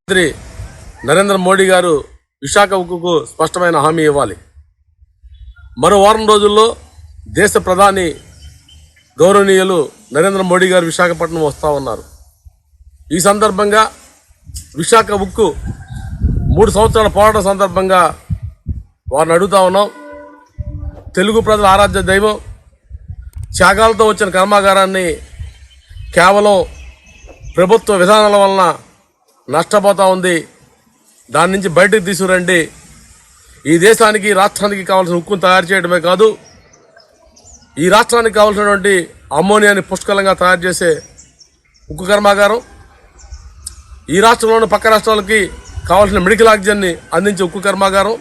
మంత్రి నరేంద్ర మోడీ గారు విశాఖ ఉక్కుకు స్పష్టమైన హామీ ఇవ్వాలి. మరో వారం రోజుల్లో దేశ ప్రధాని గౌరవనీయులు నరేంద్ర మోడీ గారు విశాఖపట్నం వస్తూ ఉన్నారు. ఈ సందర్భంగా విశాఖ ఉక్కు 3 సంవత్సరాల పోరాటం సందర్భంగా వారిని అడుగుతా ఉన్నాం. తెలుగు ప్రజల ఆరాధ్య దైవం త్యాగాలతో వచ్చిన కర్మాగారాన్ని కేవలం ప్రభుత్వ విధానాల వలన నష్టపోతూ ఉంది. దాని నుంచి బయటకు తీసుకురండి. ఈ దేశానికి రాష్ట్రానికి కావాల్సిన ఉక్కును తయారు చేయడమే కాదు, ఈ రాష్ట్రానికి కావాల్సినటువంటి అమ్మోనియాని పుష్కలంగా తయారు చేసే ఉక్కు కర్మాగారం, ఈ రాష్ట్రంలోని పక్క రాష్ట్రాలకి కావాల్సిన మెడికల్ ఆక్సిజన్ని అందించే ఉక్కు కర్మాగారం,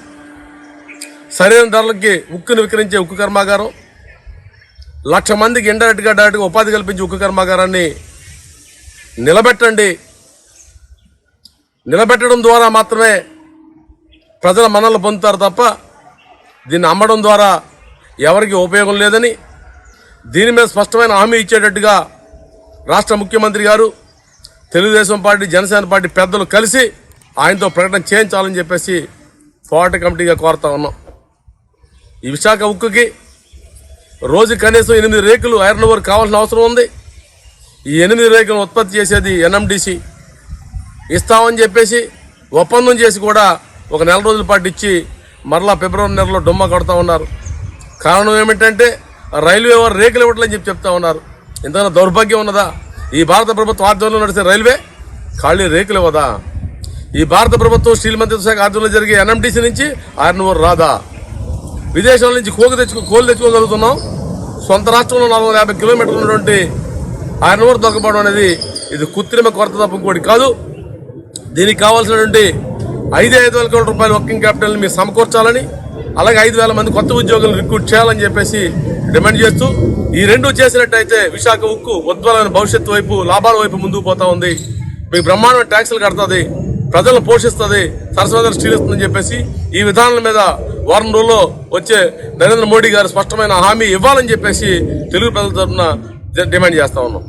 సరైన ధరలకి ఉక్కును విక్రయించే ఉక్కు కర్మాగారం, 1,00,000 మందికి ఇండైరెక్ట్గా డైరెక్ట్గా ఉపాధి కల్పించే ఉక్కు కర్మాగారాన్ని నిలబెట్టండి. నిలబెట్టడం ద్వారా మాత్రమే ప్రజల మన్ననలు పొందుతారు తప్ప దీన్ని అమ్మడం ద్వారా ఎవరికి ఉపయోగం లేదని, దీని మీద స్పష్టమైన హామీ ఇచ్చేటట్టుగా రాష్ట్ర ముఖ్యమంత్రి గారు, తెలుగుదేశం పార్టీ, జనసేన పార్టీ పెద్దలు కలిసి ఆయనతో ప్రకటన చేయించాలని చెప్పేసి పోరాట కమిటీగా కోరుతా ఉన్నాం. ఈ విశాఖ ఉక్కుకి రోజు కనీసం 8 రేకులు ఐరన్ ఓర్ కావాల్సిన అవసరం ఉంది. ఈ 8 రేకులను ఉత్పత్తి చేసేది NMDC. ఇస్తామని చెప్పేసి ఒప్పందం చేసి కూడా ఒక నెల రోజుల పాటు ఇచ్చి మరలా ఫిబ్రవరి నెలలో డొమ్మ కొడతా ఉన్నారు. కారణం ఏమిటంటే రైల్వే వారు రేకులు ఇవ్వట్లని చెప్తా ఉన్నారు. ఇంతకన్నా దౌర్భాగ్యం ఉన్నదా? ఈ భారత ప్రభుత్వం ఆధ్వర్యంలో నడిచే రైల్వే ఖాళీ రేకులు ఇవ్వదా? ఈ భారత ప్రభుత్వం స్టీల్ మంత్రిత్వ శాఖ ఆధ్వర్యంలో జరిగే NMDC నుంచి ఐరన్ ఓర్ రాదా? విదేశాల నుంచి కోలు తెచ్చుకోగలుగుతున్నాం. సొంత రాష్ట్రంలో 450 కిలోమీటర్లు ఉన్నటువంటి ఐరన్ ఓర్ దొరకపోవడం అనేది ఇది కృత్రిమ కొరత తప్ప ఇంకోటి కాదు. దీనికి కావాల్సినటువంటి 5,500 కోట్ల రూపాయల వర్కింగ్ క్యాపిటల్ని మీరు సమకూర్చాలని, అలాగే 5,000 మంది కొత్త ఉద్యోగులను రిక్రూట్ చేయాలని చెప్పేసి డిమాండ్ చేస్తూ, ఈ రెండు చేసినట్టయితే విశాఖ ఉక్కు ఉజ్వలమైన భవిష్యత్తు వైపు, లాభాల వైపు ముందుకు పోతా ఉంది. మీకు బ్రహ్మాండమైన ట్యాక్సులు కడుతుంది, ప్రజలను పోషిస్తుంది, సరస్వతి స్టీల్ ఇస్తుందని చెప్పేసి ఈ విధానాల మీద వారం రోజుల్లో వచ్చే నరేంద్ర మోడీ గారు స్పష్టమైన హామీ ఇవ్వాలని చెప్పేసి తెలుగు ప్రజల తరఫున డిమాండ్ చేస్తా ఉన్నాం.